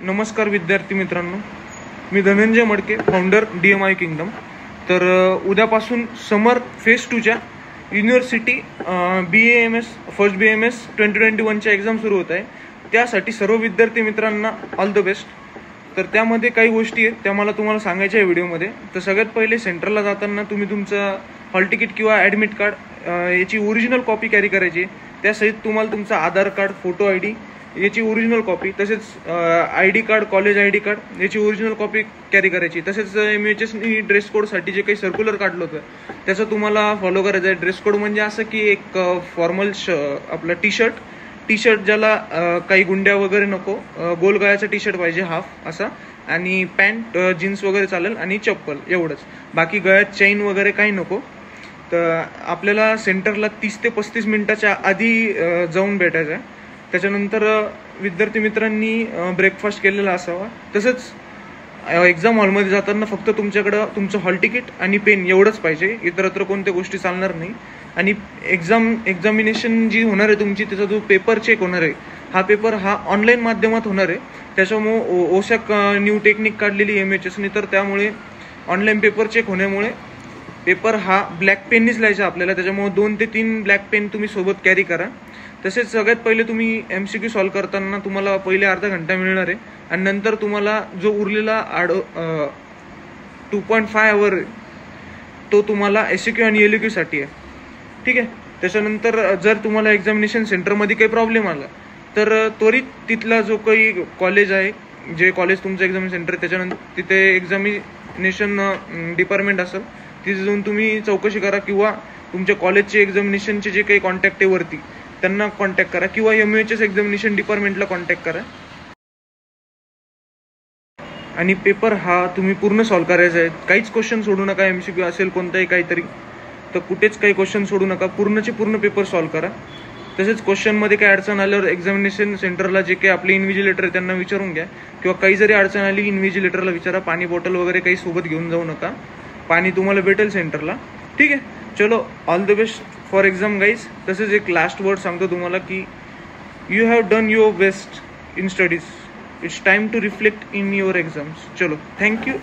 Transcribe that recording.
नमस्कार विद्यार्थी मित्रांनो, मी धनंजय मडके, फाउंडर DMI किंगडम. तर उद्यापासून समर फेज 2च्या युनिव्हर्सिटी BAMS फर्स्ट BAMS 2021च्या एक्झाम सुरू होत आहे. त्यासाठी सर्व विद्यार्थी मित्रांना ऑल द बेस्ट. तर त्यामध्ये काही गोष्टी आहेत त्या मला तुम्हाला सांगायच्या आहे व्हिडिओमध्ये. तर सगळ्यात पहिले सेंटरला जाताना तुम्ही तुमचं हॉल तिकीट किंवा ॲडमिट कार्ड याची ओरिजिनल कॉपी कॅरी करायची. त्यासहित तुम्हाला तुमचा आधार कार्ड, फोटो ID याची ओरिजिनल कॉपी, तसेच ID card, college ID card याची ओरिजिनल कॉपी कॅरी करायची. तसेच MHSनी ड्रेस कोडसाठी जे काही सर्क्युलर काढलं होतं त्याचं तुम्हाला फॉलो करायचं आहे. ड्रेस कोड म्हणजे असं की एक फॉर्मल आपला टी शर्ट ज्याला काही गुंड्या वगैरे नको, गोल गळ्याचा टी शर्ट पाहिजे हाफ असा, आणि पॅन्ट जीन्स वगैरे चालेल, आणि चप्पल एवढंच. बाकी गळ्यात चेन वगैरे काही नको. तर आपल्याला सेंटरला 30 ते 35 मिनिटाच्या आधी जाऊन भेटायचं आहे. त्याच्यानंतर विद्यार्थी मित्रांनी ब्रेकफास्ट केलेला असावा. तसंच एक्झाम हॉलमध्ये जाताना फक्त तुमच्याकडं तुमचं हॉल तिकीट आणि पेन एवढंच पाहिजे, इतरत्र कोणत्या गोष्टी चालणार नाही. आणि एक्झामिनेशन जी होणार आहे तुमची, त्याचा जो पेपर चेक होणार आहे, हा पेपर ऑनलाईन माध्यमात होणार आहे. त्याच्यामुळे ओशॅक न्यू टेक्निक काढलेली MHSनी, तर त्यामुळे ऑनलाईन पेपर चेक होण्यामुळे पेपर हा ब्लॅक पेननीच लिहायचा आपल्याला. त्याच्यामुळे 2 ते 3 ब्लॅक पेन तुम्ही सोबत कॅरी करा. तसेच सगळ्यात पहिले तुम्ही MCQ सॉल्व्ह करताना तुम्हाला पहिले अर्धा घंटा मिळणार आहे, आणि नंतर तुम्हाला जो उरलेला 2.5 आवर तो तुम्हाला SAQ आणि LAQ साठी आहे. ठीक आहे. त्याच्यानंतर जर तुम्हाला एक्झामिनेशन सेंटरमध्ये काही प्रॉब्लेम आला तर त्वरित तिथला जो काही कॉलेज आहे, जे कॉलेज तुमचं एक्झामिनेशन सेंटर आहे, त्याच्यानंतर तिथे एक्झामिनेशन डिपार्टमेंट असेल, तिथे जाऊन तुम्ही चौकशी करा, किंवा तुमच्या कॉलेजचे एक्झामिनेशनचे जे काही कॉन्टॅक्ट आहे वरती त्यांना कॉन्टॅक्ट करा, किंवा MHS एक्झामिनेशन डिपार्टमेंटला कॉन्टॅक्ट करा. आणि पेपर हा तुम्ही पूर्ण सॉल्व्ह करायचा आहे. काहीच क्वेश्चन सोडू नका. MCQ असेल कोणताही काहीतरी, तर कुठेच काही क्वेश्चन सोडू नका. पूर्णचे पूर्ण पेपर सॉल्व्ह करा. तसेच क्वेश्चनमध्ये काही अडचण आल्यावर एक्झामिनेशन सेंटरला जे काही आपले इन्व्हिजिलेटर आहे त्यांना विचारून घ्या, किंवा काही जरी अडचण आली इन्व्हिजिलेटरला विचारा. पाणी बॉटल वगैरे काही सोबत घेऊन जाऊ नका. पाणी तुम्हाला भेटेल सेंटरला. ठीक आहे. चलो, all the best for exam guys. तसेच एक लास्ट वर्ड सांगतो तुम्हाला की you have done your best in studies. It's time to reflect in your exams. चलो, थँक्यू.